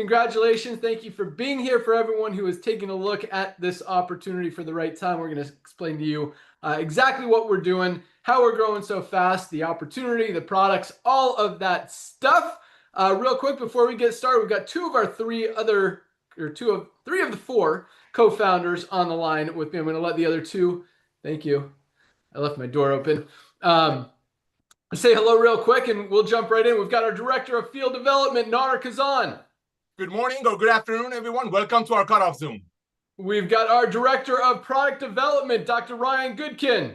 congratulations. Thank you for being here. For everyone who is taking a look at this opportunity for the right time, we're going to explain to you exactly what we're doing, how we're growing so fast, the opportunity, the products, all of that stuff. Real quick before we get started, we've got three of the four co-founders on the line with me. I'm going to let the other two, thank you. I left my door open. Say hello real quick and we'll jump right in. We've got our Director of Field Development, Nader Kazan. Good morning or good afternoon, everyone. Welcome to our cutoff Zoom. We've got our Director of Product Development, Dr. Ryan Goodkin.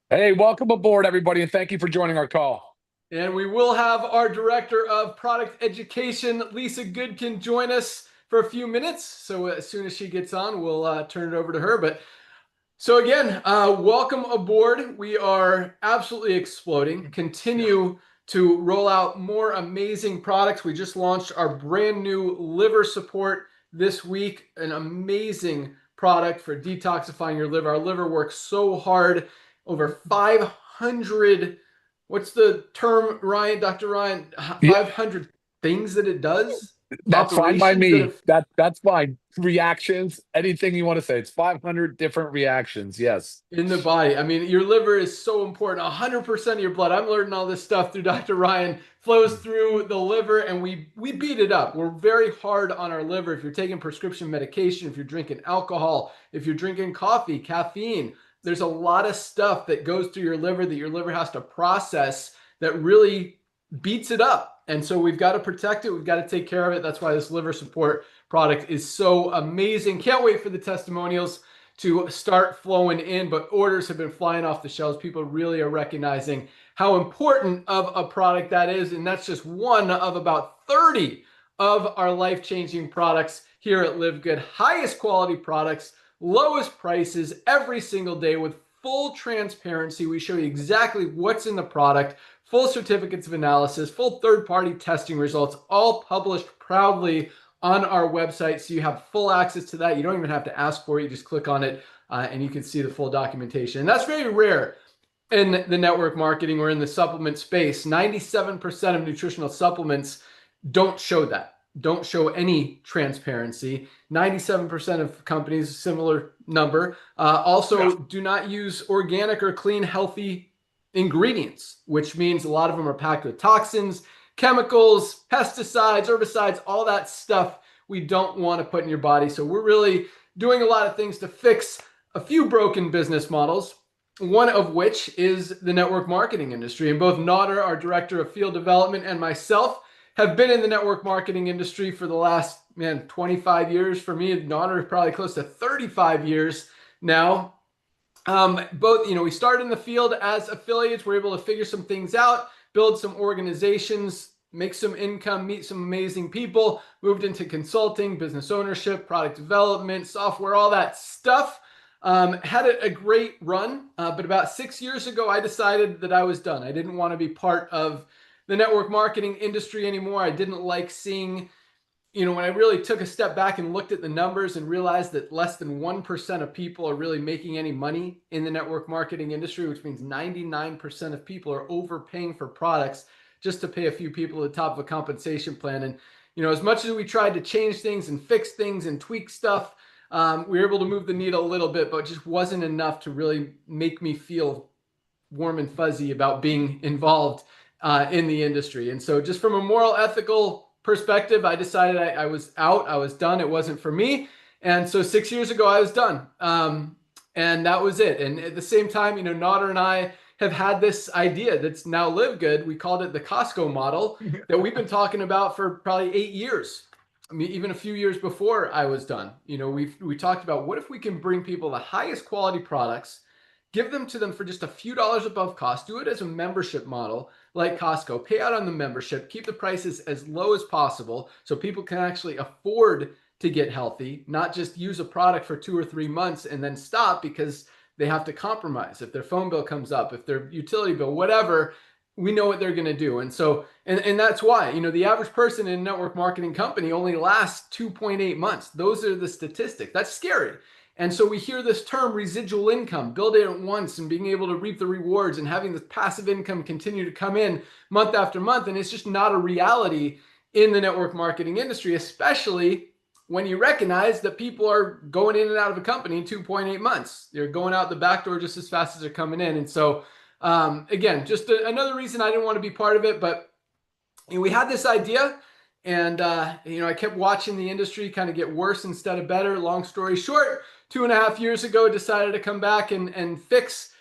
Hey, welcome aboard, everybody, and thank you for joining our call. And we will have our Director of Product Education, Lisa Goodkin, join us for a few minutes. So as soon as she gets on, we'll turn it over to her. So again, welcome aboard. We are absolutely exploding. Continue to roll out more amazing products. We just launched our brand new liver support this week, an amazing product for detoxifying your liver. Our liver works so hard, over 500, what's the term, Ryan, Dr. Ryan? 500 things that it does? That's fine by me. That's fine. Reactions, anything you want to say. It's 500 different reactions. Yes. In the body. I mean, your liver is so important. 100% of your blood. I'm learning all this stuff through Dr. Ryan, flows through the liver, and we beat it up. We're very hard on our liver. If you're taking prescription medication, if you're drinking alcohol, if you're drinking coffee, caffeine, there's a lot of stuff that goes through your liver that your liver has to process that really beats it up. And so we've got to protect it. We've got to take care of it. That's why this liver support product is so amazing. Can't wait for the testimonials to start flowing in, but orders have been flying off the shelves. People really are recognizing how important of a product that is. And that's just one of about 30 of our life-changing products here at Livegood. Highest quality products, lowest prices every single day with full transparency. We show you exactly what's in the product, full certificates of analysis, full third-party testing results, all published proudly on our website. So you have full access to that. You don't even have to ask for it. You just click on it and you can see the full documentation. And that's very rare in the network marketing or in the supplement space. 97% of nutritional supplements don't show that, don't show any transparency. 97% of companies, similar number, also do not use organic or clean, healthy ingredients, which means a lot of them are packed with toxins, chemicals, pesticides, herbicides, all that stuff we don't want to put in your body. So we're really doing a lot of things to fix a few broken business models, one of which is the network marketing industry. And both Nader, our Director of Field Development, and myself have been in the network marketing industry for the last, 25 years. For me, Nader is probably close to 35 years now. Both, we started in the field as affiliates. We're able to figure some things out, build some organizations, make some income, meet some amazing people, moved into consulting, business ownership, product development, software, all that stuff. Had a great run, but about 6 years ago, I decided that I was done. I didn't want to be part of the network marketing industry anymore. I didn't like seeing, when I really took a step back and looked at the numbers and realized that less than 1% of people are really making any money in the network marketing industry, which means 99% of people are overpaying for products just to pay a few people at the top of a compensation plan. And, as much as we tried to change things and fix things and tweak stuff, we were able to move the needle a little bit, but it just wasn't enough to really make me feel warm and fuzzy about being involved in the industry. And so just from a moral, ethical perspective, I decided I was out, I was done. It wasn't for me. And so 6 years ago, I was done. And that was it. And at the same time, Nader and I have had this idea that's now Livegood. We called it the Costco model that we've been talking about for probably 8 years. I mean, even a few years before I was done. We talked about what if we can bring people the highest quality products, give them to them for just a few dollars above cost, do it as a membership model like Costco, pay out on the membership, keep the prices as low as possible so people can actually afford to get healthy, not just use a product for 2 or 3 months and then stop because they have to compromise. If their phone bill comes up, if their utility bill, whatever, we know what they're going to do. And so, and that's why, the average person in a network marketing company only lasts 2.8 months. Those are the statistics. That's scary. And so we hear this term residual income, build it at once and being able to reap the rewards and having this passive income continue to come in month after month. And it's just not a reality in the network marketing industry, especially when you recognize that people are going in and out of a company in 2.8 months. They're going out the back door just as fast as they're coming in. And so, again, just another reason I didn't want to be part of it. But we had this idea, and I kept watching the industry kind of get worse instead of better. Long story short, 2.5 years ago, decided to come back and fix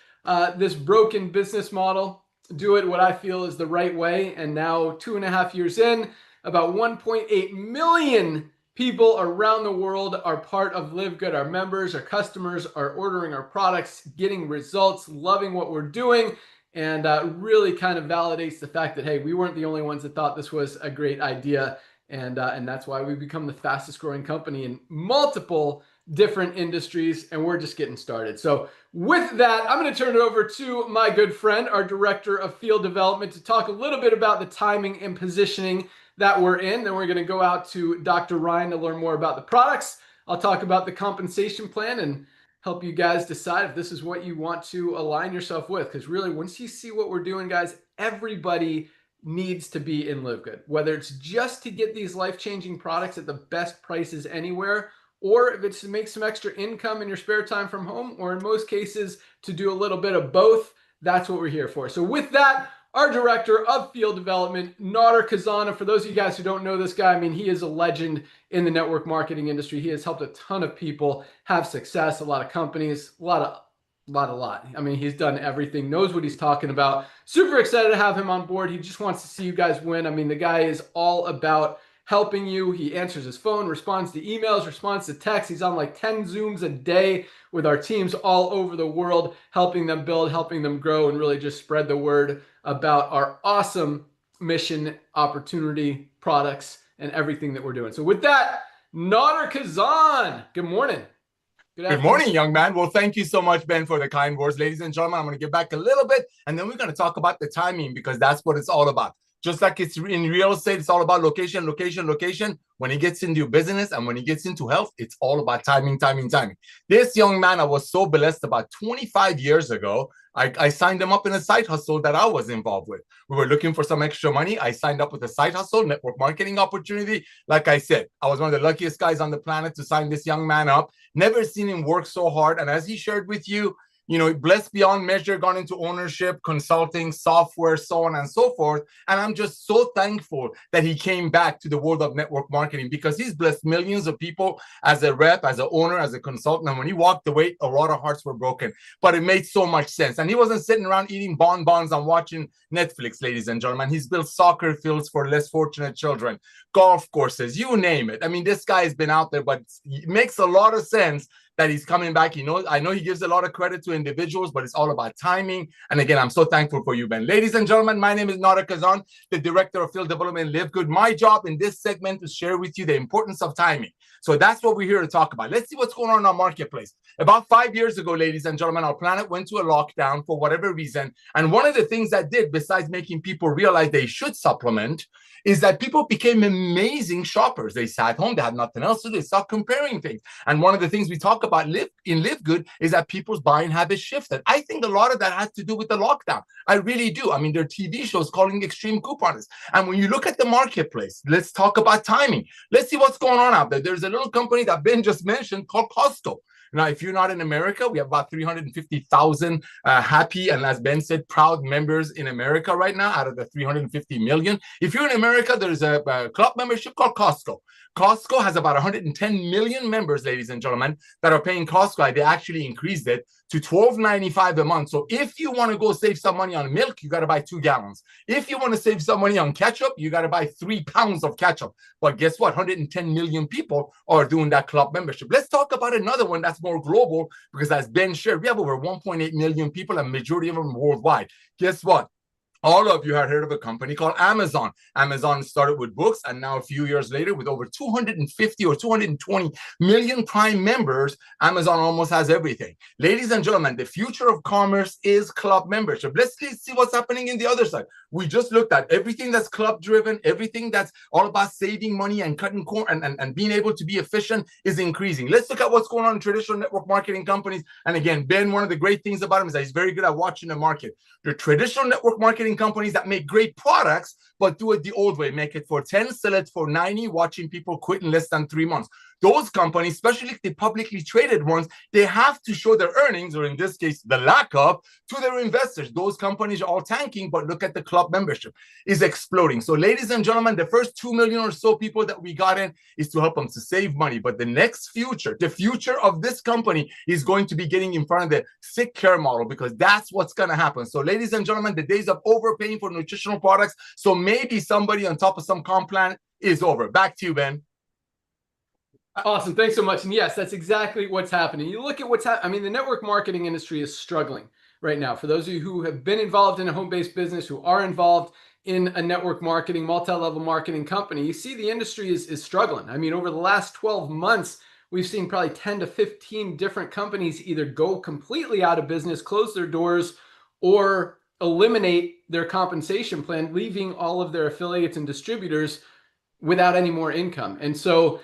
this broken business model, do it what I feel is the right way. And now 2.5 years in, about 1.8 million people around the world are part of Livegood. Our members, our customers are ordering our products, getting results, loving what we're doing, and really kind of validates the fact that, hey, we weren't the only ones that thought this was a great idea. And that's why we've become the fastest growing company in multiple different industries, and we're just getting started. So with that, I'm going to turn it over to my good friend, our director of field development, to talk a little bit about the timing and positioning that we're in. Then we're going to go out to Dr. Ryan to learn more about the products. I'll talk about the compensation plan and help you guys decide if this is what you want to align yourself with. Because really, once you see what we're doing, guys, everybody needs to be in Livegood, whether it's just to get these life-changing products at the best prices anywhere, or if it's to make some extra income in your spare time from home, or in most cases, to do a little bit of both. That's what we're here for. So with that, our director of field development, Nader Khazana. For those of you guys who don't know this guy, I mean, he is a legend in the network marketing industry. He has helped a ton of people have success, a lot of companies, a lot. I mean, he's done everything, knows what he's talking about. Super excited to have him on board. He just wants to see you guys win. I mean, the guy is all about helping you. He answers his phone, responds to emails, responds to texts. He's on like 10 Zooms a day with our teams all over the world, helping them build, helping them grow, and really just spread the word about our awesome mission, opportunity, products, and everything that we're doing. So with that, Nader Khazan, good morning. Good morning, young man. Well, thank you so much, Ben, for the kind words. Ladies and gentlemen, I'm going to get back a little bit, and then we're going to talk about the timing, because that's what it's all about. Just like it's in real estate, it's all about location, location, location. When he gets into business and when he gets into health, it's all about timing, timing, timing. This young man, I was so blessed about 25 years ago. I signed him up in a side hustle that I was involved with. We were looking for some extra money. I signed up with a side hustle, network marketing opportunity. Like I said, I was one of the luckiest guys on the planet to sign this young man up. Never seen him work so hard. And as he shared with you, blessed beyond measure, gone into ownership, consulting, software, so on and so forth. And I'm just so thankful that he came back to the world of network marketing, because he's blessed millions of people as a rep, as an owner, as a consultant. And when he walked away, a lot of hearts were broken, but it made so much sense. And he wasn't sitting around eating bonbons and watching Netflix, ladies and gentlemen. He's built soccer fields for less fortunate children, golf courses, you name it. I mean, this guy has been out there, but it makes a lot of sense that he's coming back. I know he gives a lot of credit to individuals, but it's all about timing. And again, I'm so thankful for you, Ben. Ladies and gentlemen, my name is Nader Khazan, the Director of Field Development Livegood. My job in this segment is to share with you the importance of timing. So that's what we're here to talk about. Let's see what's going on in our marketplace. About 5 years ago, ladies and gentlemen, our planet went to a lockdown for whatever reason. And one of the things that did, besides making people realize they should supplement, is that people became amazing shoppers. They sat home, they had nothing else to do, they started comparing things. And one of the things we talk about in Livegood is that people's buying habits shifted. I think a lot of that has to do with the lockdown. I really do. I mean, there are TV shows calling extreme couponers. And when you look at the marketplace, let's talk about timing. Let's see what's going on out there. There's a little company that Ben just mentioned called Costco. Now, if you're not in America, we have about 350,000 happy and, as Ben said, proud members in America right now out of the 350 million. If you're in America, there's a club membership called Costco. Costco has about 110 million members, ladies and gentlemen, that are paying Costco. They actually increased it to $12.95 a month. So if you want to go save some money on milk, you got to buy 2 gallons. If you want to save some money on ketchup, you got to buy 3 pounds of ketchup. But guess what? 110 million people are doing that club membership. Let's talk about another one that's more global, because as Ben shared, we have over 1.8 million people, and majority of them worldwide. Guess what? All of you have heard of a company called Amazon. Amazon started with books, and now a few years later, with over 250 or 220 million Prime members, Amazon almost has everything. Ladies and gentlemen, the future of commerce is club membership. Let's see what's happening in the other side. We just looked at everything that's club driven, everything that's all about saving money and cutting corn and being able to be efficient is increasing. Let's look at what's going on in traditional network marketing companies. And again, Ben, one of the great things about him is that he's very good at watching the market. The traditional network marketing companies that make great products, but do it the old way, make it for 10, sell it for 90, watching people quit in less than 3 months. Those companies, especially the publicly traded ones, they have to show their earnings, or in this case, the lack of, to their investors. Those companies are all tanking, but look at the club membership is exploding. So ladies and gentlemen, the first 2 million or so people that we got in is to help them to save money. But the next future, the future of this company is going to be getting in front of the sick care model, because that's what's going to happen. So ladies and gentlemen, the days of overpaying for nutritional products, so maybe somebody on top of some comp plan, is over. Back to you, Ben. Awesome. Thanks so much. And yes, that's exactly what's happening. You look at what's happening. I mean, the network marketing industry is struggling right now. For those of you who have been involved in a home-based business, who are involved in a network marketing, multi-level marketing company, you see the industry is struggling. I mean, over the last 12 months, we've seen probably 10 to 15 different companies either go completely out of business, close their doors, or eliminate their compensation plan, leaving all of their affiliates and distributors without any more income. And so,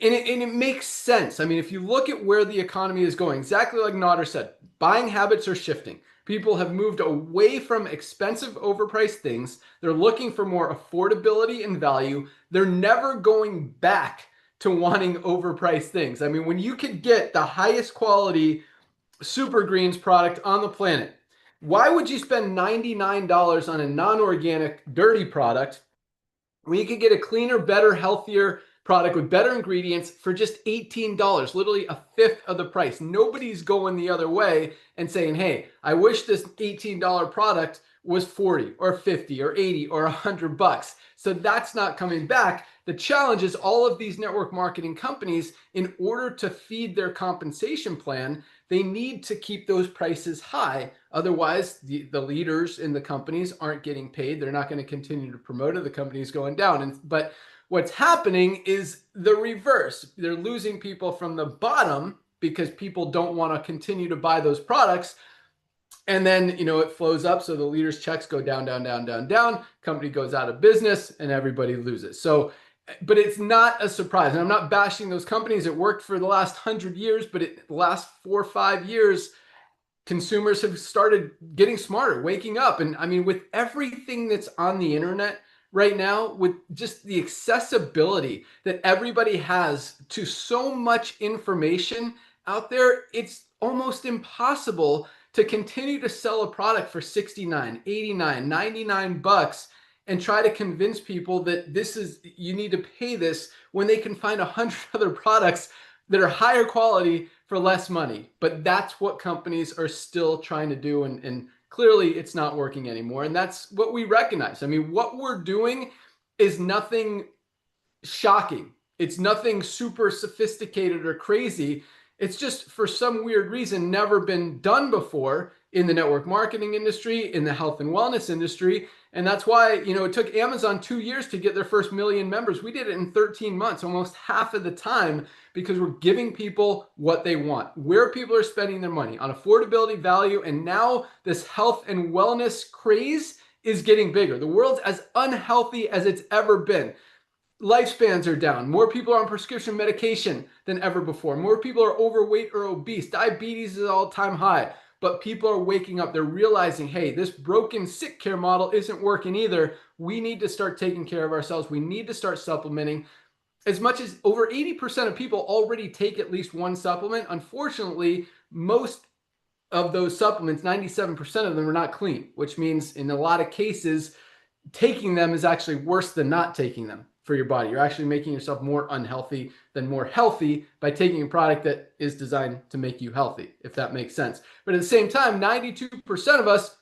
and it makes sense. I mean, if you look at where the economy is going, exactly like Nader said, buying habits are shifting. People have moved away from expensive, overpriced things. They're looking for more affordability and value. They're never going back to wanting overpriced things. I mean, when you could get the highest quality Super Greens product on the planet, why would you spend $99 on a non-organic, dirty product when you could get a cleaner, better, healthier product with better ingredients for just $18, literally a fifth of the price? Nobody's going the other way and saying, hey, I wish this $18 product was 40 or 50 or 80 or 100 bucks. So that's not coming back. The challenge is all of these network marketing companies, in order to feed their compensation plan, they need to keep those prices high. Otherwise, the leaders in the companies aren't getting paid. They're not going to continue to promote it. The company's going down. But what's happening is the reverse. They're losing people from the bottom because people don't want to continue to buy those products. And then, it flows up. So the leaders' checks go down, down, down, down, down. Company goes out of business and everybody loses. So, but it's not a surprise. And I'm not bashing those companies. It worked for the last 100 years, but the last 4 or 5 years, consumers have started getting smarter, waking up. And I mean, with everything that's on the internet right now, with just the accessibility that everybody has to so much information out there, it's almost impossible to continue to sell a product for 69, 89, 99 bucks and try to convince people that you need to pay this when they can find 100 other products that are higher quality for less money. But that's what companies are still trying to do. And clearly it's not working anymore. And that's what we recognize. I mean, what we're doing is nothing shocking. It's nothing super sophisticated or crazy. It's just, for some weird reason, never been done before in the network marketing industry, in the health and wellness industry. And that's why, it took Amazon 2 years to get their first 1 million members. We did it in 13 months, almost half of the time, because we're giving people what they want, where people are spending their money on affordability, value. And now this health and wellness craze is getting bigger. The world's as unhealthy as it's ever been. Lifespans are down. More people are on prescription medication than ever before. More people are overweight or obese. Diabetes is all-time high. But people are waking up. They're realizing, hey, this broken sick care model isn't working either. We need to start taking care of ourselves. We need to start supplementing. As much as over 80% of people already take at least one supplement, unfortunately, most of those supplements, 97% of them, are not clean, which means in a lot of cases, taking them is actually worse than not taking them for your body. You're actually making yourself more unhealthy than more healthy by taking a product that is designed to make you healthy, if that makes sense. But at the same time, 92% of us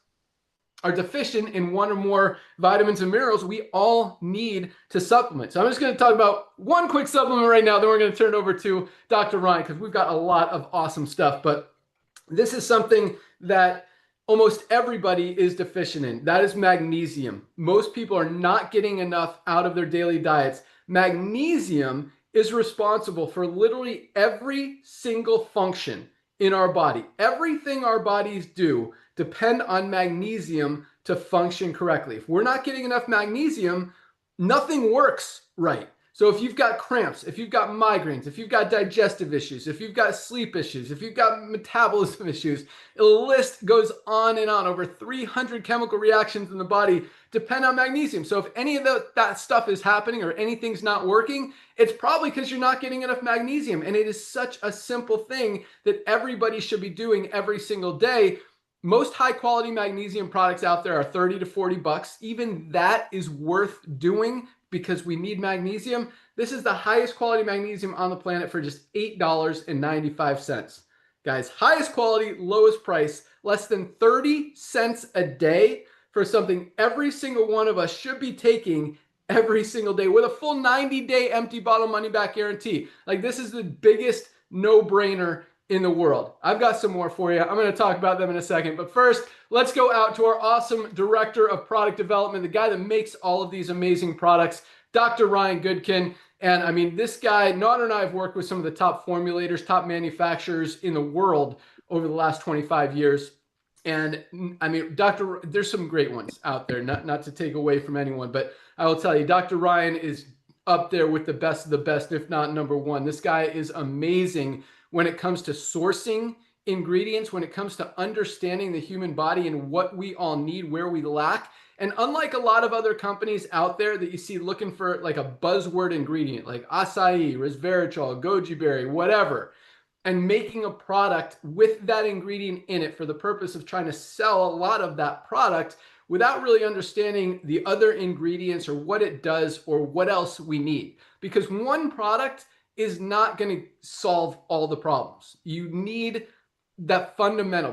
are deficient in one or more vitamins and minerals we all need to supplement. So I'm just going to talk about one quick supplement right now, then we're going to turn it over to Dr. Ryan, because we've got a lot of awesome stuff. But this is something that almost everybody is deficient in. That is magnesium. Most people are not getting enough out of their daily diets. Magnesium is responsible for literally every single function in our body. Everything our bodies do depend on magnesium to function correctly. If we're not getting enough magnesium, nothing works right. So if you've got cramps, if you've got migraines, if you've got digestive issues, if you've got sleep issues, if you've got metabolism issues, the list goes on and on. Over 300 chemical reactions in the body depend on magnesium. So if any of that stuff is happening or anything's not working, it's probably because you're not getting enough magnesium. And it is such a simple thing that everybody should be doing every single day. Most high quality magnesium products out there are 30 to 40 bucks. Even that is worth doing because we need magnesium. This is the highest quality magnesium on the planet for just $8.95. Guys, highest quality, lowest price, less than 30 cents a day for something every single one of us should be taking every single day with a full 90-day empty bottle money back guarantee. Like, this is the biggest no-brainer in the world. I've got some more for you. I'm going to talk about them in a second. But first, let's go out to our awesome director of product development, the guy that makes all of these amazing products, Dr. Ryan Goodkin. And I mean, this guy, Nader and I have worked with some of the top formulators, top manufacturers in the world over the last 25 years. And I mean, there's some great ones out there, not to take away from anyone, but I will tell you, Dr. Ryan is up there with the best of the best, if not number one. This guy is amazing when it comes to sourcing ingredients, when it comes to understanding the human body and what we all need, where we lack. And unlike a lot of other companies out there that you see looking for like a buzzword ingredient, like acai, resveratrol, goji berry, whatever, and making a product with that ingredient in it for the purpose of trying to sell a lot of that product without really understanding the other ingredients or what it does or what else we need. Because one product is not going to solve all the problems. You need that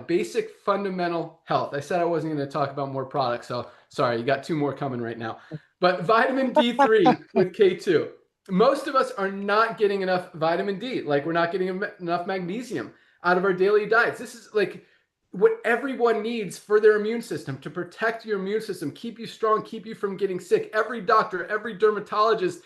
basic fundamental health. I said I wasn't going to talk about more products, so sorry, you got two more coming right now. But vitamin D3 with K2. Most of us are not getting enough vitamin D, like we're not getting enough magnesium out of our daily diets. This is like what everyone needs for their immune system, to protect your immune system, keep you strong, keep you from getting sick. Every doctor, every dermatologist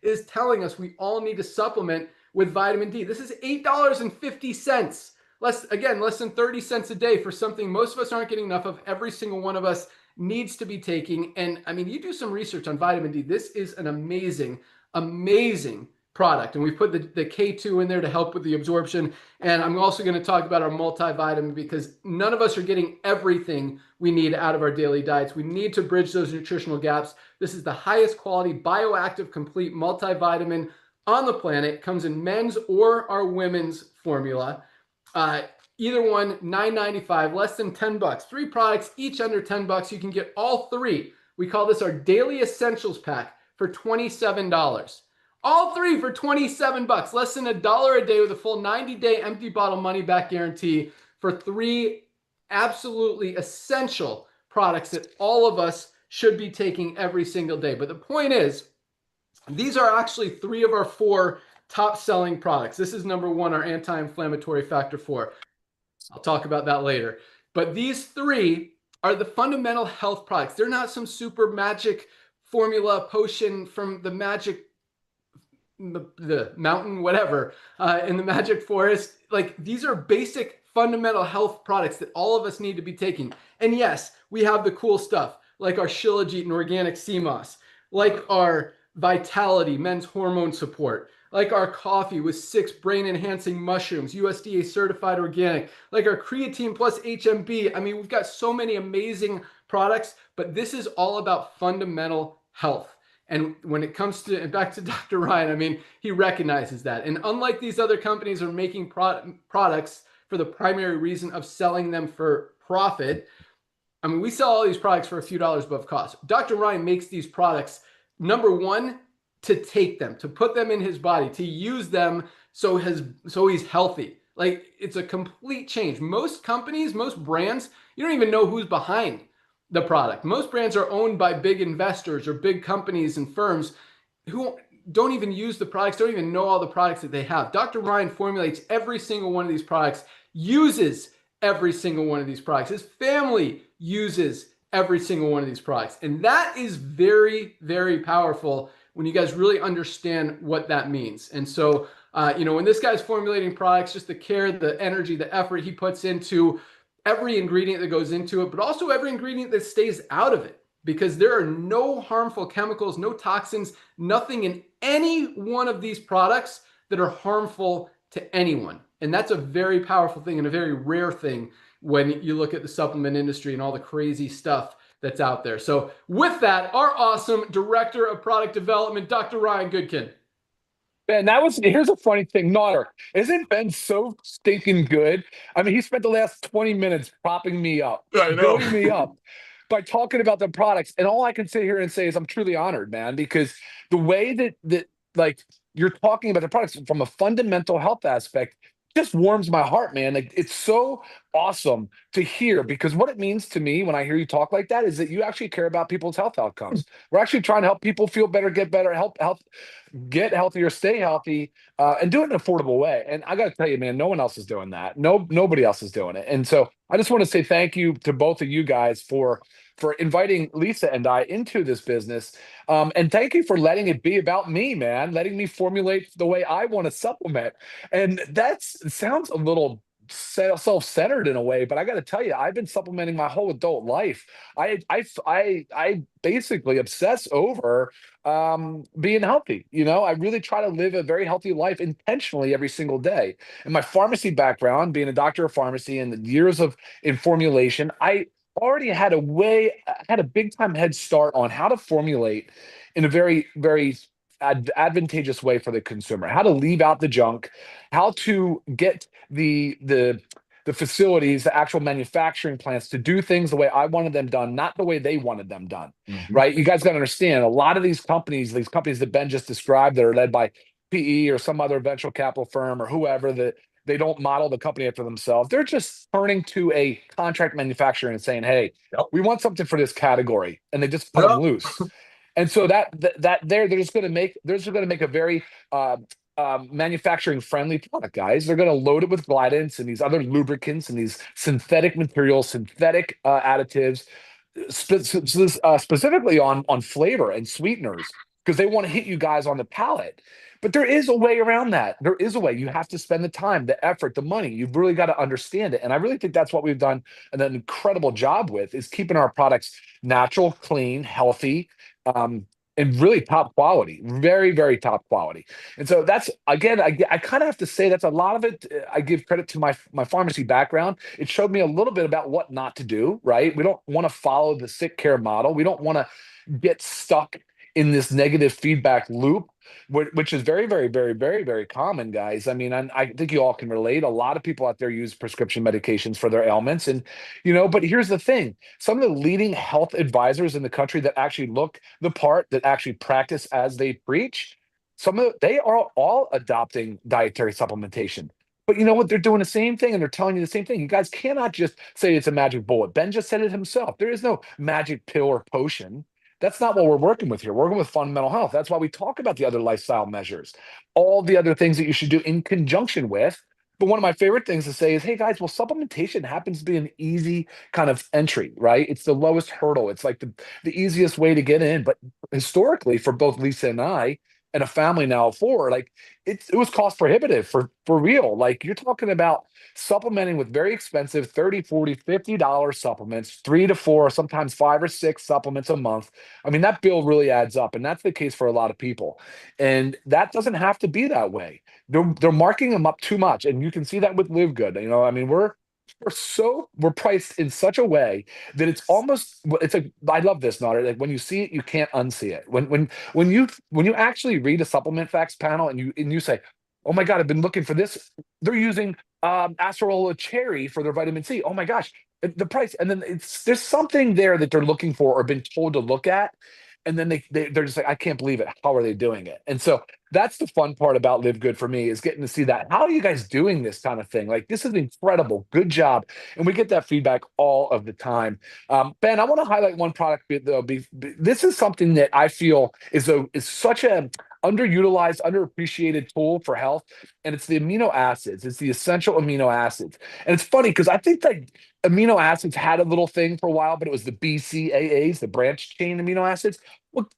is telling us we all need to supplement with vitamin D. This is $8.50. Less than 30 cents a day for something most of us aren't getting enough of. Every single one of us needs to be taking. And I mean, you do some research on vitamin D. This is an amazing, amazing product. And we put the K2 in there to help with the absorption. And I'm also going to talk about our multivitamin because none of us are getting everything we need out of our daily diets. We need to bridge those nutritional gaps. This is the highest quality bioactive complete multivitamin on the planet. Comes in men's or our women's formula. Either one, $9.95, less than 10 bucks. 3 products, each under 10 bucks. You can get all 3. We call this our daily essentials pack for $27. All 3 for 27 bucks, less than $1 a day with a full 90-day empty bottle money back guarantee for 3 absolutely essential products that all of us should be taking every single day. But the point is, these are actually 3 of our 4 top selling products. This is number 1, our anti-inflammatory factor 4. I'll talk about that later. But these 3 are the fundamental health products. They're not some super magic formula potion from the mountain, whatever, in the magic forest. Like, these are basic fundamental health products that all of us need to be taking. And yes, we have the cool stuff like our Shilajit and organic sea moss, like our Vitality men's hormone support, like our coffee with 6 brain-enhancing mushrooms, USDA certified organic, like our creatine plus HMB. I mean, we've got so many amazing products, but this is all about fundamental health. And when it comes to, and back to Dr. Ryan, I mean, he recognizes that. And unlike these other companies are making products for the primary reason of selling them for profit, I mean, we sell all these products for a few dollars above cost. Dr. Ryan makes these products, number 1, to take them, to put them in his body, to use them so he's healthy. Like, it's a complete change. Most companies, most brands, you don't even know who's behind the product. Most brands are owned by big investors or big companies and firms who don't even use the products, don't even know all the products that they have. Dr. Ryan formulates every single one of these products, uses every single one of these products. His family uses every single one of these products. And that is very, very powerful when you guys really understand what that means. And so, when this guy's formulating products, just the care, the energy, the effort he puts into every ingredient that goes into it, but also every ingredient that stays out of it, because there are no harmful chemicals, no toxins, nothing in any one of these products that are harmful to anyone. And that's a very powerful thing and a very rare thing when you look at the supplement industry and all the crazy stuff that's out there. So with that, our awesome Director of Product Development, Dr. Ryan Goodkin. Man, here's a funny thing, Naughter. Isn't Ben so stinking good? I mean, he spent the last 20 minutes propping me up, I know. building me up by talking about the products. And all I can sit here and say is I'm truly honored, man, because the way that like you're talking about the products from a fundamental health aspect just warms my heart, man. Like it's so awesome to hear, because what it means to me when I hear you talk like that is that you actually care about people's health outcomes. We're actually trying to help people feel better, get better, get healthier, stay healthy, and do it in an affordable way. And I got to tell you, man, no one else is doing that. Nobody else is doing it. And so I just want to say thank you to both of you guys for inviting Lisa and I into this business. And thank you for letting it be about me, man, letting me formulate the way I want to supplement. And that sounds a little self-centered in a way, but I got to tell you, I've been supplementing my whole adult life. I basically obsess over being healthy. I really try to live a very healthy life intentionally every single day. And my pharmacy background, being a doctor of pharmacy and the years in formulation, I already had a big time head start on how to formulate in a very, very advantageous way for the consumer, how to leave out the junk, how to get the facilities, the actual manufacturing plants to do things the way I wanted them done, not the way they wanted them done. Right? You guys got to understand, a lot of these companies that Ben just described that are led by PE or some other venture capital firm or whoever, that they don't model the company after themselves. They're just turning to a contract manufacturer and saying, "Hey, we want something for this category," and they just put them loose. And so they're just going to make a very manufacturing friendly product, guys. They're going to load it with glidants and these other lubricants and these synthetic materials, synthetic additives, specifically on flavor and sweeteners, because they want to hit you guys on the palate. But there is a way around that. There is a way. You have to spend the time, the effort, the money. You've really got to understand it. And I really think that's what we've done an incredible job with, is keeping our products natural, clean, healthy, and really top quality, very, very top quality. And so that's, again, I kind of have to say that's a lot of it. I give credit to my pharmacy background. It showed me a little bit about what not to do, right? We don't want to follow the sick care model. We don't want to get stuck in this negative feedback loop, which is very, very, very, very, very common, guys. I mean, I think you all can relate. A lot of people out there use prescription medications for their ailments. And, but here's the thing. Some of the leading health advisors in the country that actually look the part, that actually practice as they preach, they are all adopting dietary supplementation. But you know what? They're doing the same thing, and they're telling you the same thing. You guys cannot just say it's a magic bullet. Ben just said it himself. There is no magic pill or potion. That's not what we're working with here. We're working with fundamental health. That's why we talk about the other lifestyle measures, all the other things that you should do in conjunction with. But one of my favorite things to say is, hey, guys, well, supplementation happens to be an easy kind of entry, right? It's the lowest hurdle. It's like the easiest way to get in. But historically, for both Lisa and I, and a family now of four, like it was cost prohibitive for real. Like you're talking about supplementing with very expensive $30, $40, $50 supplements, 3 to 4, sometimes 5 or 6 supplements a month. I mean, that bill really adds up, and that's the case for a lot of people. And that doesn't have to be that way. They're marking them up too much, and you can see that with Livegood. I mean, we're priced in such a way that I love this, Nader. Like when you see it, you can't unsee it. When you actually read a supplement facts panel and you say, oh my God, I've been looking for this. They're using acerola cherry for their vitamin C. Oh my gosh, the price. And then there's something there that they're looking for or been told to look at. And then they're just like, I can't believe it. How are they doing it? And so that's the fun part about Livegood for me, is getting to see that. How are you guys doing this kind of thing? Like, this is incredible. Good job. And we get that feedback all of the time. Ben, I want to highlight one product, though. This is something that I feel is such a underutilized, underappreciated tool for health. And it's the amino acids. It's the essential amino acids. And it's funny because I think that amino acids had a little thing for a while, but it was the BCAAs, the branch chain amino acids. Well,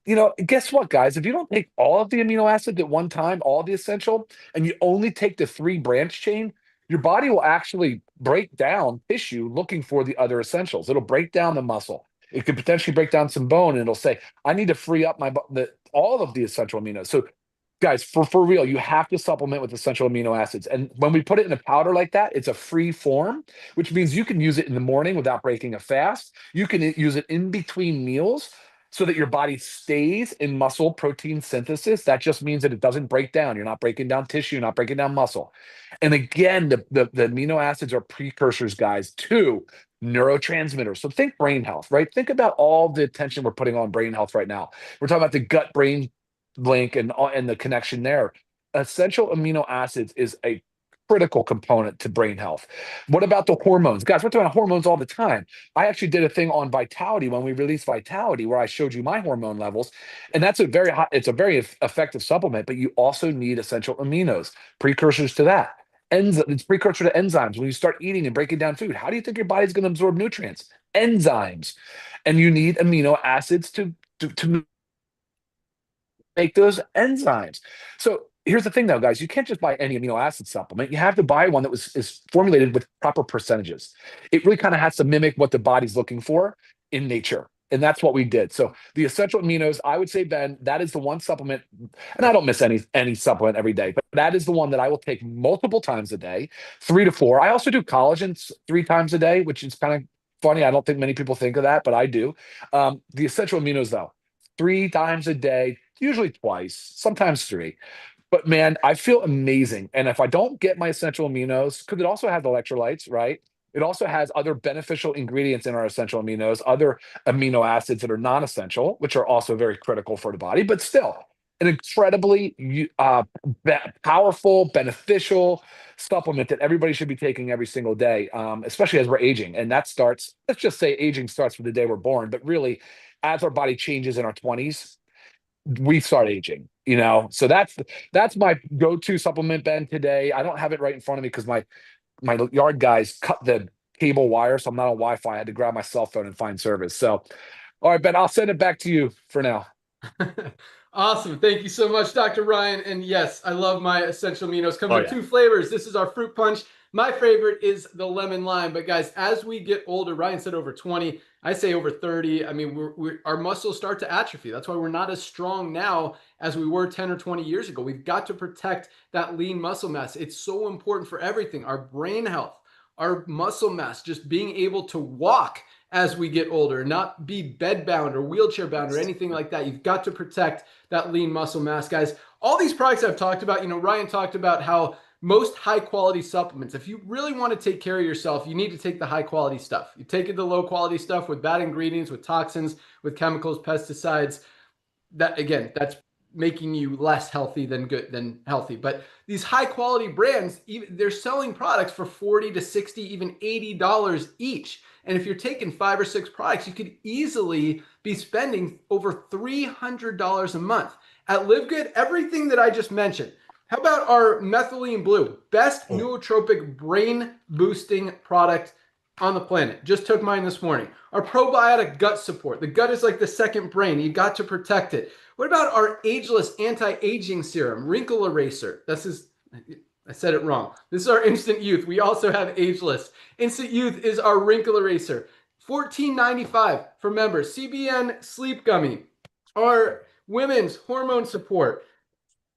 guess what, guys? If you don't take all of the amino acids at one time, all the essential, and you only take the 3 branch chain, your body will actually break down tissue looking for the other essentials. It'll break down the muscle. It could potentially break down some bone, and it'll say, I need to free up all of the essential aminos. So guys, for real, you have to supplement with essential amino acids. And when we put it in a powder like that, it's a free form, which means you can use it in the morning without breaking a fast. You can use it in between meals so that your body stays in muscle protein synthesis. That just means that it doesn't break down. You're not breaking down tissue, you're not breaking down muscle. And again, the amino acids are precursors, guys, to neurotransmitters. So think brain health, right? Think about all the attention we're putting on brain health right now. We're talking about the gut brain link and the connection there. Essential amino acids is a critical component to brain health. What about the hormones? Guys, we're talking about hormones all the time. I actually did a thing on Vitality when we released Vitality where I showed you my hormone levels, and that's it's a very effective supplement, but you also need essential aminos, precursors to that. It's precursor to enzymes. When you start eating and breaking down food, how do you think your body's going to absorb nutrients? Enzymes. And you need amino acids to make those enzymes. So here's the thing though, guys, you can't just buy any amino acid supplement. You have to buy one that is formulated with proper percentages. It really kind of has to mimic what the body's looking for in nature. And that's what we did. So the essential aminos, I would say, Ben, that is the one supplement, and I don't miss any supplement every day, but that is the one that I will take multiple times a day, 3 to 4. I also do collagen 3 times a day, which is kind of funny. I don't think many people think of that, but I do. The essential aminos, though, 3 times a day, usually twice, sometimes 3. But man, I feel amazing. And if I don't get my essential aminos, because it also has electrolytes, right? It also has other beneficial ingredients in our essential aminos, other amino acids that are non-essential, which are also very critical for the body, but still an incredibly powerful, beneficial supplement that everybody should be taking every single day, especially as we're aging. And that starts, let's just say aging starts from the day we're born, but really as our body changes in our 20s, we start aging, so that's my go-to supplement, Ben, today. I don't have it right in front of me because my yard guys cut the cable wire, so I'm not on Wi-Fi. I had to grab my cell phone and find service. So all right, Ben, I'll send it back to you for now. Awesome. Thank you so much, Dr. Ryan. And yes, I love my essential aminos. Come in 2 flavors. This is our fruit punch. My favorite is the lemon lime. But guys, as we get older, Ryan said over 20, I say over 30. I mean, our muscles start to atrophy. That's why we're not as strong now as we were 10 or 20 years ago. We've got to protect that lean muscle mass. It's so important for everything, our brain health, our muscle mass, just being able to walk as we get older, not be bedbound or wheelchair bound or anything like that. You've got to protect that lean muscle mass, guys. All these products I've talked about, Ryan talked about how most high quality supplements, if you really want to take care of yourself, you need to take the high quality stuff. You take the low quality stuff with bad ingredients, with toxins, with chemicals, pesticides. That, again, that's making you less healthy than healthy. But these high quality brands, they're selling products for $40 to $60, even $80 each. And if you're taking 5 or 6 products, you could easily be spending over $300 a month. At Livegood, everything that I just mentioned. How about our methylene blue, best nootropic brain boosting product on the planet? Just took mine this morning. Our probiotic gut support. The gut is like the second brain. You got to protect it. What about our ageless anti-aging serum, wrinkle eraser? I said it wrong. This is our Instant Youth. We also have ageless. Instant Youth is our wrinkle eraser. $14.95 for members. CBN sleep gummy. Our women's hormone support.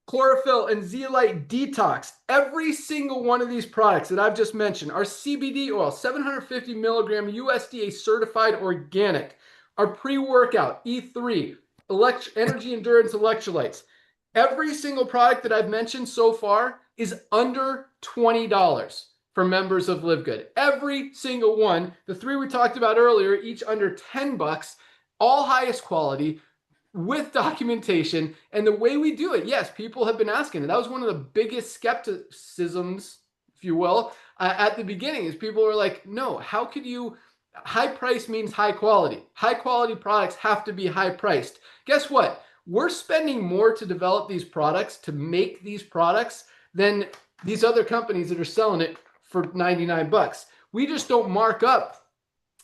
Chlorophyll and zeolite detox. Every single one of these products that I've just mentioned. Our CBD oil, 750 milligram USDA certified organic. Our pre-workout E3, energy endurance electrolytes. Every single product that I've mentioned so far is under $20 for members of Livegood. Every single one. The 3 we talked about earlier, each under $10, all highest quality with documentation. And the way we do it, yes, people have been asking. And that was one of the biggest skepticisms, if you will, at the beginning, is people were like, no, how could you? High price means high quality. High quality products have to be high priced. Guess what? We're spending more to develop these products, to make these products, than these other companies that are selling it for $99. We just don't mark up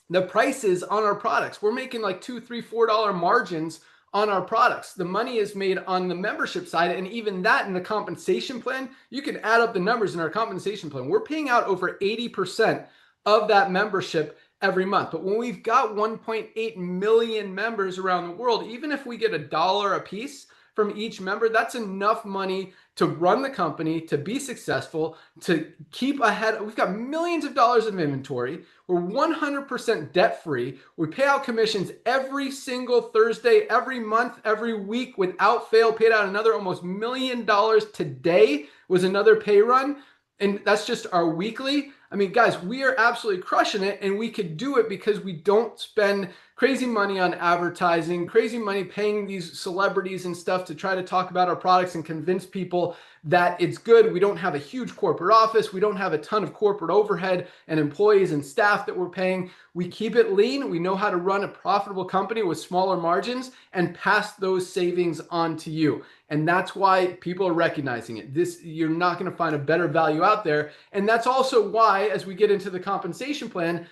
the prices on our products. We're making like $2, $3, $4 margins on our products. The money is made on the membership side, and even that in the compensation plan, you can add up the numbers in our compensation plan. We're paying out over 80% of that membership every month. But when we've got 1.8 million members around the world, even if we get $1 a piece from each member, that's enough money to run the company, to be successful, to keep ahead. We've got millions of dollars of inventory. We're 100% debt free. We pay out commissions every single Thursday, every month, every week without fail. Paid out another almost $1 million today was another pay run. And that's just our weekly. I mean, guys, we are absolutely crushing it, and we could do it because we don't spend crazy money on advertising, crazy money paying these celebrities and stuff to try to talk about our products and convince people that it's good. We don't have a huge corporate office. We don't have a ton of corporate overhead and employees and staff that we're paying. We keep it lean. We know how to run a profitable company with smaller margins and pass those savings on to you. And that's why people are recognizing it. You're not going to find a better value out there. And that's also why, as we get into the compensation plan,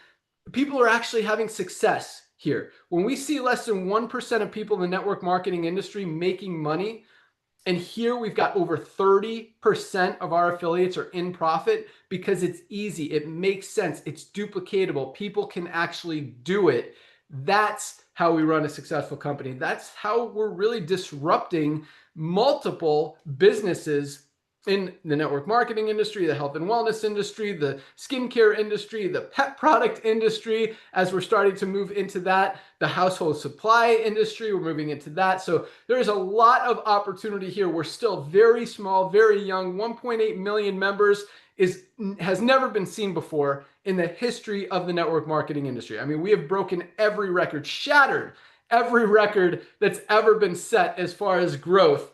people are actually having success here. When we see less than 1% of people in the network marketing industry making money, and here we've got over 30% of our affiliates are in profit because it's easy, it makes sense, it's duplicatable, people can actually do it. That's how we run a successful company. That's how we're really disrupting multiple businesses in the network marketing industry, the health and wellness industry, the skincare industry, the pet product industry, as we're starting to move into that, the household supply industry, we're moving into that. So there's a lot of opportunity here. We're still very small, very young, 1.8 million members has never been seen before in the history of the network marketing industry. I mean, we have broken every record, shattered every record that's ever been set as far as growth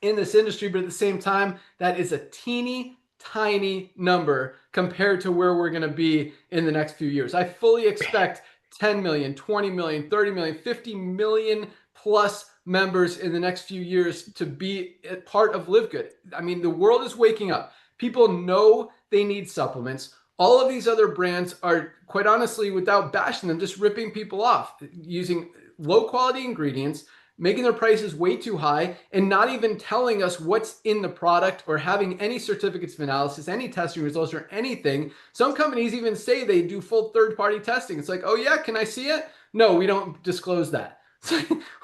in this industry, but at the same time, that is a teeny tiny number compared to where we're going to be in the next few years. I fully expect 10 million, 20 million, 30 million, 50 million plus members in the next few years to be a part of Livegood. I mean, the world is waking up. People know they need supplements. All of these other brands are, quite honestly, without bashing them, just ripping people off, using low quality ingredients, making their prices way too high, and not even telling us what's in the product or having any certificates of analysis, any testing results or anything. Some companies even say they do full third-party testing. It's like, oh yeah, can I see it? No, we don't disclose that.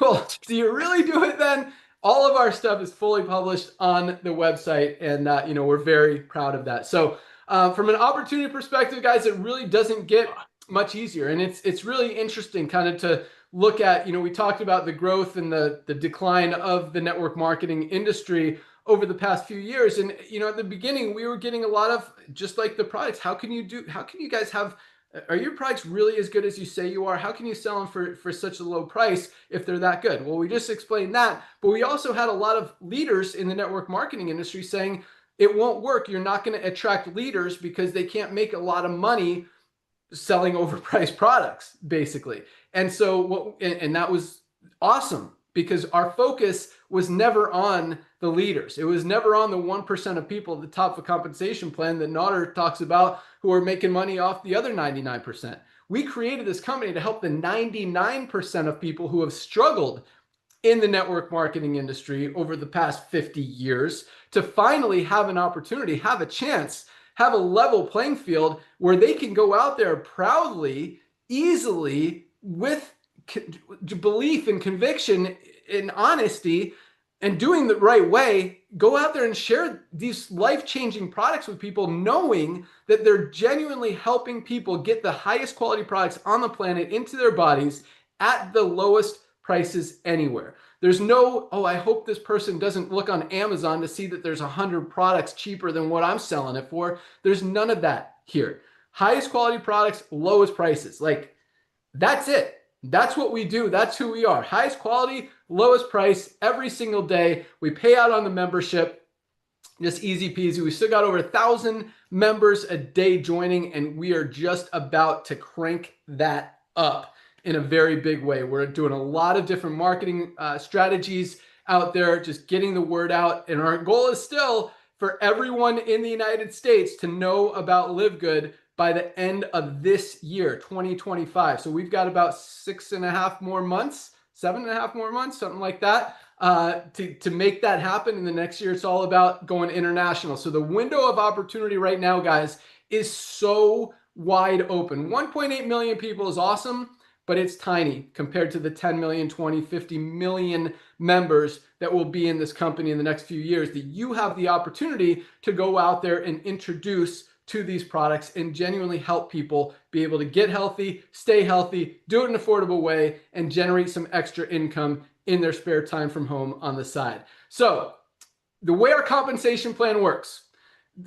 Well, do you really do it then? All of our stuff is fully published on the website, and we're very proud of that. So from an opportunity perspective, guys, it really doesn't get much easier. And it's really interesting kind of to look at, we talked about the growth and the decline of the network marketing industry over the past few years. And, at the beginning, we were getting a lot of, just like the products, how can you guys have, are your products really as good as you say you are? How can you sell them for such a low price if they're that good? Well, we just explained that, but we also had a lot of leaders in the network marketing industry saying, it won't work. You're not going to attract leaders because they can't make a lot of money selling overpriced products, basically. And so and that was awesome because our focus was never on the leaders. It was never on the 1% of people at the top of a compensation plan that Nader talks about who are making money off the other 99%. We created this company to help the 99% of people who have struggled in the network marketing industry over the past 50 years to finally have an opportunity, have a chance, have a level playing field where they can go out there proudly, easily, with belief and conviction and honesty and doing the right way, go out there and share these life-changing products with people, knowing that they're genuinely helping people get the highest quality products on the planet into their bodies at the lowest prices anywhere. There's no, oh, I hope this person doesn't look on Amazon to see that there's 100 products cheaper than what I'm selling it for. There's none of that here. Highest quality products, lowest prices. Like, that's it. That's what we do. That's who we are. Highest quality, lowest price every single day. We pay out on the membership. Just easy peasy. We still got over 1,000 members a day joining, and we are just about to crank that up in a very big way. We're doing a lot of different marketing strategies out there, just getting the word out. And our goal is still for everyone in the United States to know about Livegood by the end of this year, 2025. So we've got about 6.5 more months, 7.5 more months, something like that, to make that happen. In the next year, it's all about going international. So the window of opportunity right now, guys, is so wide open. 1.8 million people is awesome, but it's tiny compared to the 10 million, 20, 50 million members that will be in this company in the next few years, that you have the opportunity to go out there and introduce to these products and genuinely help people be able to get healthy, stay healthy, do it in an affordable way, and generate some extra income in their spare time from home on the side. So the way our compensation plan works,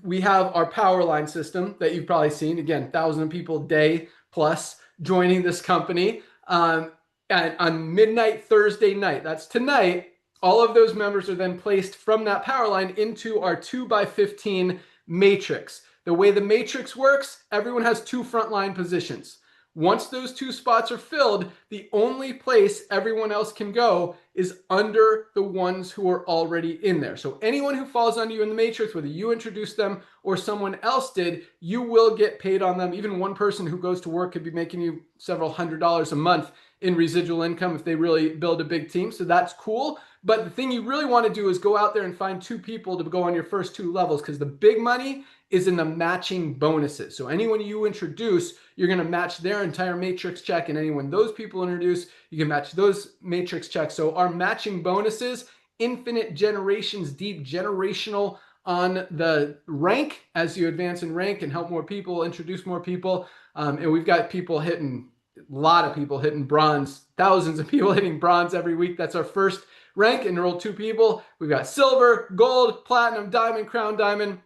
we have our power line system that you've probably seen. Again, 1,000 people a day plus joining this company. And on midnight Thursday night, that's tonight, all of those members are then placed from that power line into our 2x15 matrix. The way the matrix works, everyone has 2 frontline positions. Once those 2 spots are filled, the only place everyone else can go is under the ones who are already in there. So anyone who falls under you in the matrix, whether you introduced them or someone else did, you will get paid on them. Even one person who goes to work could be making you several $100s a month in residual income if they really build a big team. So that's cool. But the thing you really want to do is go out there and find 2 people to go on your first 2 levels, because the big money is in the matching bonuses. So anyone you introduce, you're going to match their entire matrix check, and anyone those people introduce, you can match those matrix checks. So our matching bonuses, infinite generations deep, generational on the rank as you advance in rank and help more people, introduce more people. And we've got people hitting, a lot of people hitting bronze, thousands of people hitting bronze every week. That's our first rank, enroll 2 people. We've got silver, gold, platinum, diamond, crown diamond.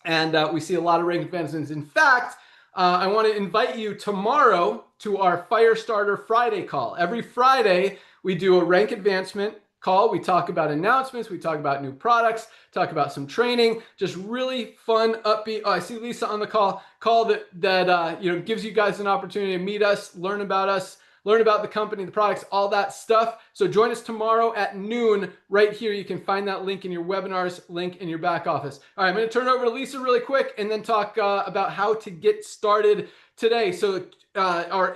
And we see a lot of rank advancements. In fact, I want to invite you tomorrow to our Firestarter Friday call. Every Friday, we do a rank advancement call. We talk about announcements. We talk about new products, talk about some training, just really fun, upbeat. Oh, I see Lisa on the call that gives you guys an opportunity to meet us, learn about us, learn about the company, the products, all that stuff. So join us tomorrow at noon right here. You can find that link in your webinars, link in your back office. All right, I'm going to turn it over to Lisa really quick and then talk about how to get started today. So our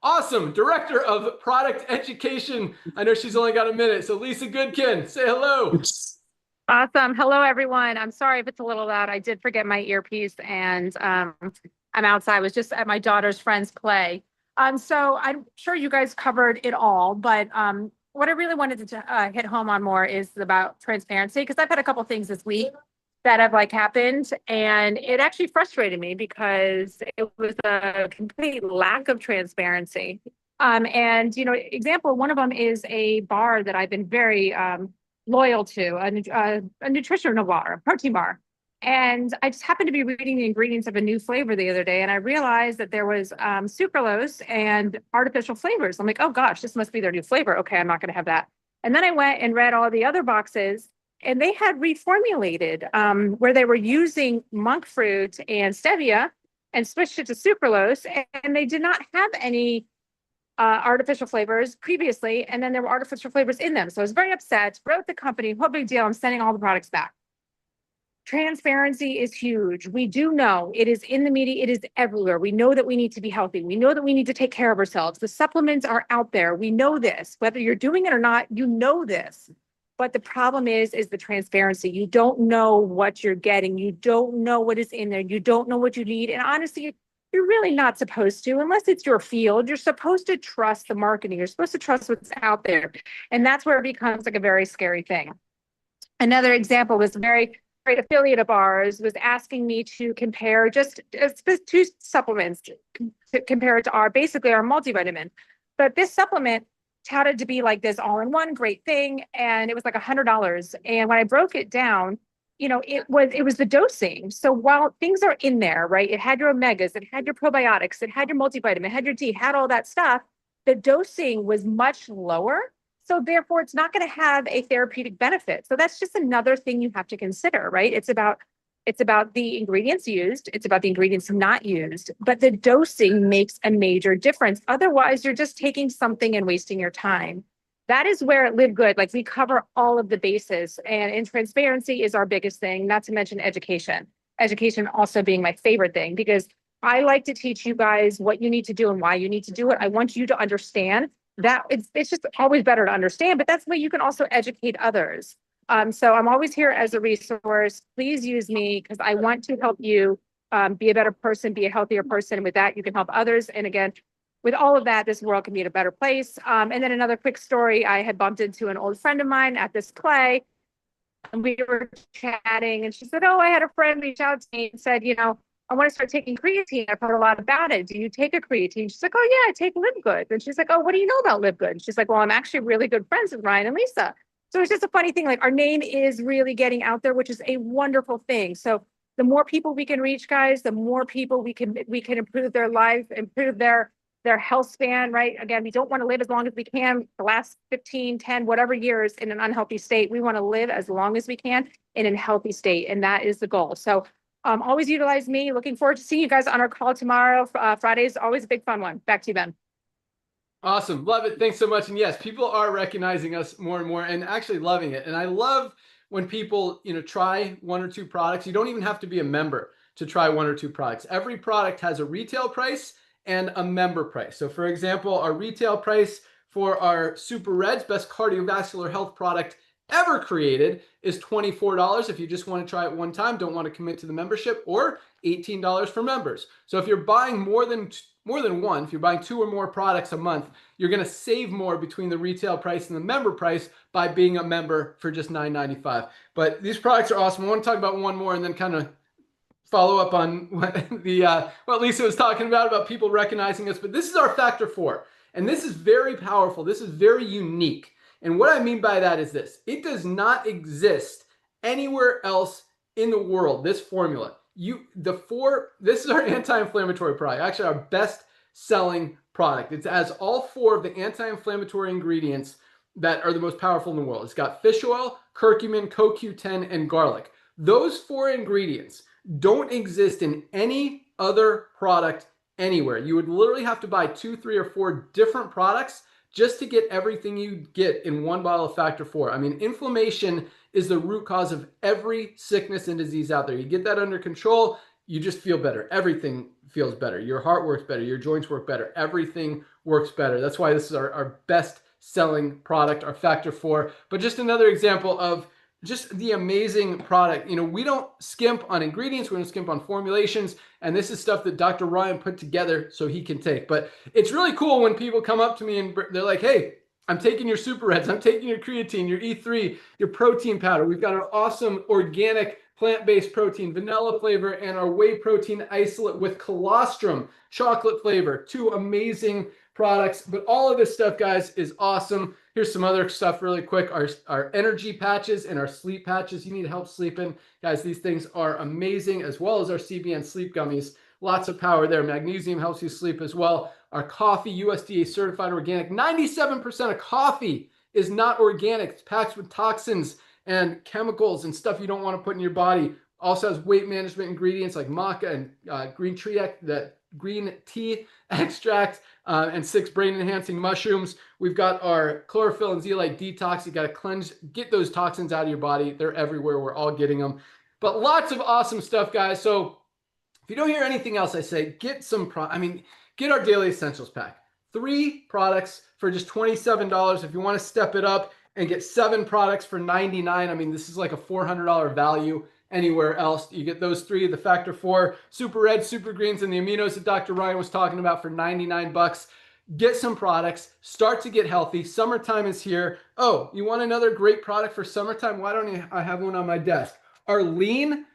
awesome director of product education, I know she's only got a minute. So Lisa Goodkin, say hello. Awesome. Hello, everyone. I'm sorry if it's a little loud. I did forget my earpiece, and I'm outside. I was just at my daughter's friend's play. So I'm sure you guys covered it all, but what I really wanted to hit home on more is about transparency, because I've had a couple things this week that have happened, and it actually frustrated me because it was a complete lack of transparency. And example, one of them is a bar that I've been very loyal to, a nutritional bar, a protein bar. And I just happened to be reading the ingredients of a new flavor the other day, and I realized that there was sucralose and artificial flavors. I'm like, oh gosh, this must be their new flavor. Okay, I'm not going to have that. And then I went and read all the other boxes, and they had reformulated where they were using monk fruit and stevia and switched it to sucralose, and they did not have any artificial flavors previously, and then there were artificial flavors in them. So I was very upset, wrote the company, what big deal, I'm sending all the products back. Transparency is huge. We do know it is in the media. It is everywhere. We know that we need to be healthy. We know that we need to take care of ourselves. The supplements are out there. We know this. Whether you're doing it or not, you know this. But the problem is the transparency. You don't know what you're getting. You don't know what is in there. You don't know what you need. And honestly, you're really not supposed to, unless it's your field. You're supposed to trust the marketing. You're supposed to trust what's out there. And that's where it becomes a very scary thing. Another example was very great affiliate of ours was asking me to compare just 2 supplements to compare it to basically our multivitamin. But this supplement touted to be like this all-in-one great thing, and it was like $100. And when I broke it down, it was the dosing. So while things are in there, right? It had your omegas, it had your probiotics, it had your multivitamin, it had your D, it had all that stuff. The dosing was much lower. So therefore, it's not going to have a therapeutic benefit. So that's just another thing you have to consider, right? It's about the ingredients used. It's about the ingredients not used. But the dosing makes a major difference. Otherwise, you're just taking something and wasting your time. That is where at Livegood, we cover all of the bases. And in transparency is our biggest thing, not to mention education. Education also being my favorite thing, because I like to teach you guys what you need to do and why you need to do it. I want you to understand that it's just always better to understand, but that's the way you can also educate others. So I'm always here as a resource. Please use me because I want to help you be a better person, be a healthier person. And with that, you can help others. And again, with all of that, this world can be in a better place. And then another quick story, I had bumped into an old friend of mine at this play, and we were chatting, and she said, oh, I had a friend reach out to me and said, I want to start taking creatine. I've heard a lot about it. Do you take a creatine? She's like, oh yeah, I take Livegood. And she's like, oh, what do you know about Livegood? And she's like, well, I'm actually really good friends with Ryan and Lisa. So it's just a funny thing. Like, our name is really getting out there, which is a wonderful thing. So the more people we can reach, guys, the more people we can improve their life, improve their health span, right? Again, we don't want to live as long as we can, the last 15, 10, whatever years in an unhealthy state. We want to live as long as we can in a healthy state. And that is the goal. So always utilize me. Looking forward to seeing you guys on our call tomorrow. Friday is always a big fun one. Back to you, Ben. Awesome. Love it. Thanks so much. And yes, people are recognizing us more and more and actually loving it. And I love when people, try one or two products. You don't even have to be a member to try one or two products. Every product has a retail price and a member price. So for example, our retail price for our Super Reds, best cardiovascular health product ever created, is $24 if you just want to try it one time, don't want to commit to the membership, or $18 for members. So if you're buying more than one, if you're buying 2 or more products a month, you're going to save more between the retail price and the member price by being a member for just $9.95. But these products are awesome. I want to talk about one more and then kind of follow up on what Lisa was talking about people recognizing us. But this is our Factor 4, and this is very powerful. This is very unique. And what I mean by that is this: it does not exist anywhere else in the world, this formula. This is our anti-inflammatory product, actually our best selling product. It has all 4 of the anti-inflammatory ingredients that are the most powerful in the world. It's got fish oil, curcumin, CoQ10, and garlic. Those 4 ingredients don't exist in any other product anywhere. You would literally have to buy 2, 3, or 4 different products just to get everything you get in one bottle of Factor 4. I mean, inflammation is the root cause of every sickness and disease out there. You get that under control, you just feel better. Everything feels better. Your heart works better. Your joints work better. Everything works better. That's why this is our best selling product, our Factor 4. But just another example of just the amazing product. We don't skimp on ingredients. We don't skimp on formulations. And this is stuff that Dr. Ryan put together so he can take. But it's really cool when people come up to me and they're like, hey, I'm taking your Super Reds. I'm taking your creatine, your E3, your protein powder. We've got our awesome organic plant-based protein, vanilla flavor, and our whey protein isolate with colostrum, chocolate flavor. 2 amazing products. But all of this stuff, guys, is awesome. Here's some other stuff really quick. Our energy patches and our sleep patches. You need help sleeping. Guys, these things are amazing, as well as our CBN sleep gummies. Lots of power there. Magnesium helps you sleep as well. Our coffee, USDA certified organic. 97% of coffee is not organic. It's packed with toxins and chemicals and stuff you don't want to put in your body. Also has weight management ingredients like maca and green tea extract and 6 brain-enhancing mushrooms. We've got our chlorophyll and zeolite detox. You got to cleanse, get those toxins out of your body. They're everywhere. We're all getting them. But lots of awesome stuff, guys. So if you don't hear anything else I say, get our Daily Essentials pack. 3 products for just $27. If you want to step it up and get 7 products for $99, this is like a $400 value anywhere else. You get those 3, the Factor 4, Super Red, Super Greens, and the aminos that Dr. Ryan was talking about for $99. Get some products, start to get healthy. Summertime is here. Oh, you want another great product for summertime? Why don't I have one on my desk? Our Lean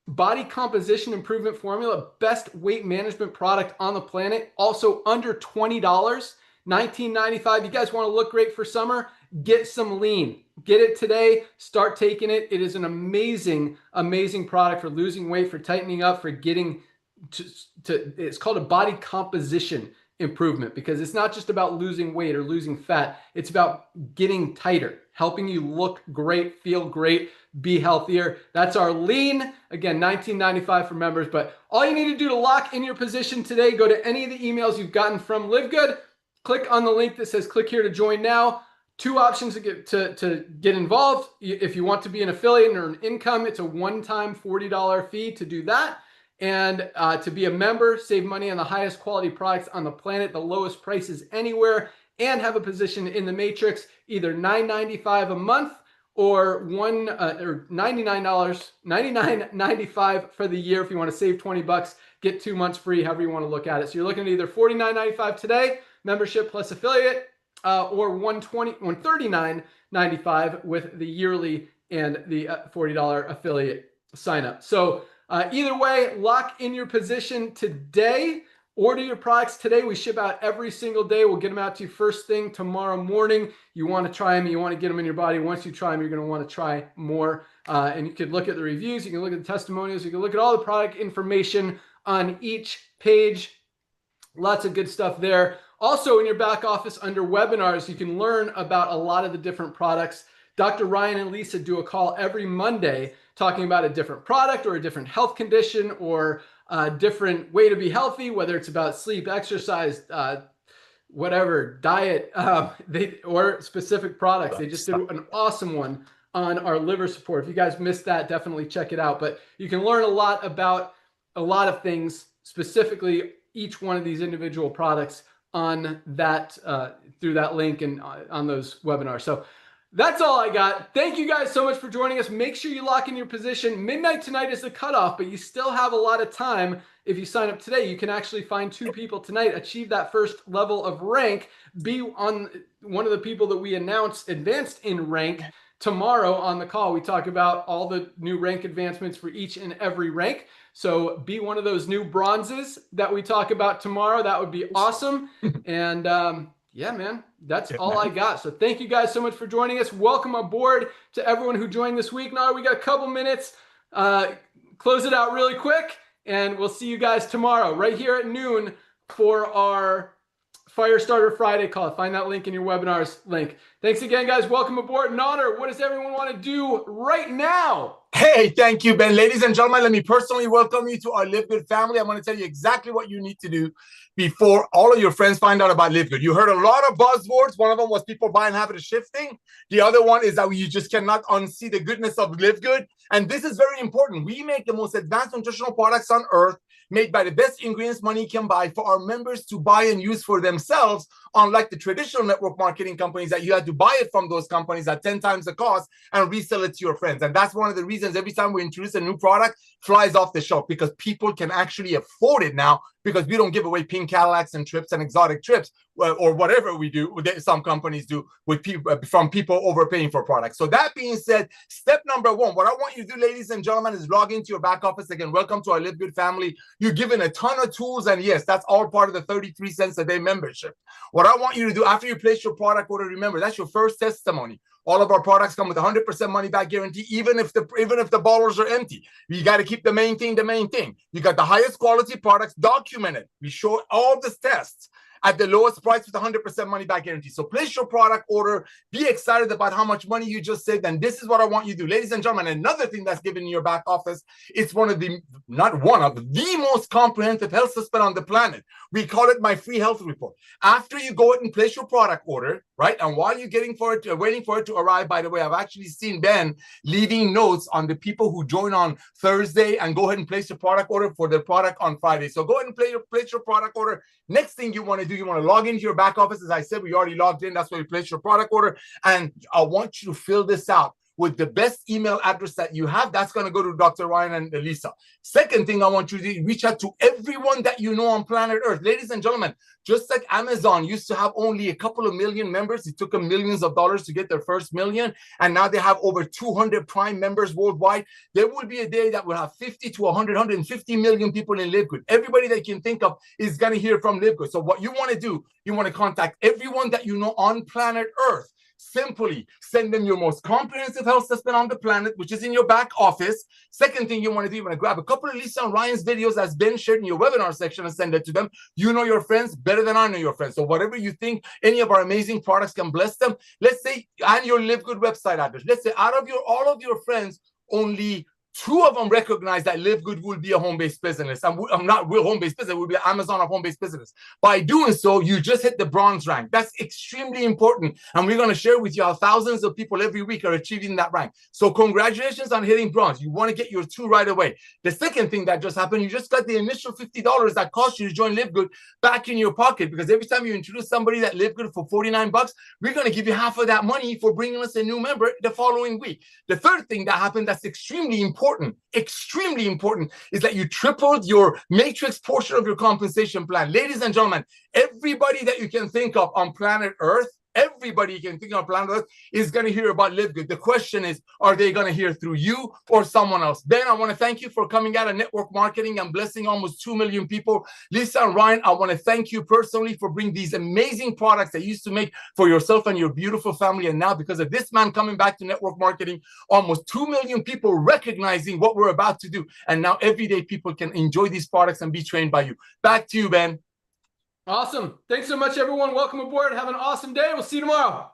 Body Composition Improvement Formula, best weight management product on the planet. Also under $20, $19.95. You guys want to look great for summer? Get some Lean. Get it today. Start taking it. It is an amazing, amazing product for losing weight, for tightening up, for getting it's called a body composition improvement, because it's not just about losing weight or losing fat. It's about getting tighter, helping you look great, feel great, be healthier. That's our Lean. Again, $19.95 for members. But all you need to do to lock in your position today, go to any of the emails you've gotten from Livegood, click on the link that says click here to join now. 2 options to get involved. If you want to be an affiliate or an income, it's a one-time $40 fee to do that. And to be a member, save money on the highest quality products on the planet, the lowest prices anywhere, and have a position in the matrix, either $9.95 a month or $99.95 for the year. If you want to save 20 bucks, get 2 months free, however you want to look at it. So you're looking at either $49.95 today, membership plus affiliate, or $139.95 with the yearly and the $40 affiliate sign up. So either way, lock in your position today. Order your products today. We ship out every single day. We'll get them out to you first thing tomorrow morning. You want to try them. You want to get them in your body. Once you try them, you're going to want to try more. And you can look at the reviews. You can look at the testimonials. You can look at all the product information on each page. Lots of good stuff there. Also, in your back office under webinars, you can learn about a lot of the different products. Dr. Ryan and Lisa do a call every Monday talking about a different product or a different health condition or a different way to be healthy, whether it's about sleep, exercise, whatever, diet, or specific products. They just did an awesome one on our liver support. If you guys missed that, definitely check it out. But you can learn a lot about a lot of things, specifically each one of these individual products on that through that link and on those webinars. So that's all I got. Thank you guys so much for joining us. Make sure you lock in your position. Midnight tonight is the cutoff, but you still have a lot of time. If you sign up today, you can actually find 2 people tonight, achieve that first level of rank, be on one of the people that we announced advanced in rank tomorrow on the call. We talk about all the new rank advancements for each and every rank. So be one of those new bronzes that we talk about tomorrow. That would be awesome. And yeah, man, that's all I got. So thank you guys so much for joining us. Welcome aboard to everyone who joined this week. Now we got a couple minutes. Close it out really quick, and we'll see you guys tomorrow right here at noon for our Firestarter Friday call. Find that link in your webinars link. Thanks again, guys. Welcome aboard. Nader, what does everyone want to do right now? Hey, thank you, Ben. Ladies and gentlemen, let me personally welcome you to our Livegood family. I'm going to tell you exactly what you need to do before all of your friends find out about Livegood. You heard a lot of buzzwords. One of them was people buying habit of shifting. The other one is that you just cannot unsee the goodness of Livegood. And this is very important. We make the most advanced nutritional products on earth, made by the best ingredients money can buy for our members to buy and use for themselves, unlike the traditional network marketing companies that you had to buy it from those companies at 10 times the cost and resell it to your friends. And that's one of the reasons every time we introduce a new product, flies off the shelf, because people can actually afford it now, because we don't give away pink Cadillacs and trips and exotic trips or whatever we do, some companies do with people from people overpaying for products. So that being said, step number 1, what I want you to do, ladies and gentlemen, is log into your back office. Again, welcome to our Livegood family. You're given a ton of tools, and yes, that's all part of the 33 cents a day membership. What I want you to do after you place your product order, remember, that's your first testimony. All of our products come with 100% money back guarantee, even if the bottles are empty. You got to keep the main thing the main thing. You got the highest quality products documented. We show all the tests at the lowest price with 100% money back guarantee. So place your product order. Be excited about how much money you just saved. And this is what I want you to do. Ladies and gentlemen, another thing that's given in your back office, it's not one of the most comprehensive health system on the planet. We call it my free health report. After you go ahead and place your product order, right? And while you're waiting for it to arrive, by the way, I've actually seen Ben leaving notes on the people who join on Thursday and go ahead and place your product order for their product on Friday. So go ahead and place your product order. Next thing you want to do, you want to log into your back office. As I said, we already logged in. That's where you place your product order. And I want you to fill this out with the best email address that you have. That's going to go to Dr. Ryan and Lisa. Second thing, I want you to reach out to everyone that you know on planet Earth. Ladies and gentlemen, just like Amazon used to have only a couple of million members, it took them millions of dollars to get their first million, and now they have over 200 Prime members worldwide. There will be a day that will have 50 to 100, 150 million people in Livegood. Everybody that you can think of is going to hear from Livegood. So what you want to do, you want to contact everyone that you know on planet Earth. Simply send them your most comprehensive health assessment on the planet, which is in your back office. Second thing you want to do, you want to grab a couple of Lisa and Ryan's videos as Ben shared in your webinar section and send it to them. You know your friends better than I know your friends. So whatever you think any of our amazing products can bless them, let's say, and your Livegood website address. Let's say out of all of your friends, only 2 of them recognize that Livegood will be a home-based business. I'm not will home-based business, will be Amazon of home-based business. By doing so, you just hit the bronze rank. That's extremely important. And we're going to share with you how thousands of people every week are achieving that rank. So congratulations on hitting bronze. You want to get your 2 right away. The second thing that just happened, you just got the initial $50 that cost you to join Livegood back in your pocket, because every time you introduce somebody that Livegood for $49, we're going to give you half of that money for bringing us a new member the following week. The third thing that happened that's extremely important, is that you tripled your matrix portion of your compensation plan. Ladies and gentlemen, everybody that you can think of on planet Earth, is going to hear about Livegood. The question is, are they going to hear through you or someone else? Ben, I want to thank you for coming out of network marketing and blessing almost 2 million people. Lisa and Ryan, I want to thank you personally for bringing these amazing products that you used to make for yourself and your beautiful family. And now, because of this man coming back to network marketing, almost 2 million people recognizing what we're about to do. And now everyday people can enjoy these products and be trained by you. Back to you, Ben. Awesome. Thanks so much, everyone. Welcome aboard. Have an awesome day. We'll see you tomorrow.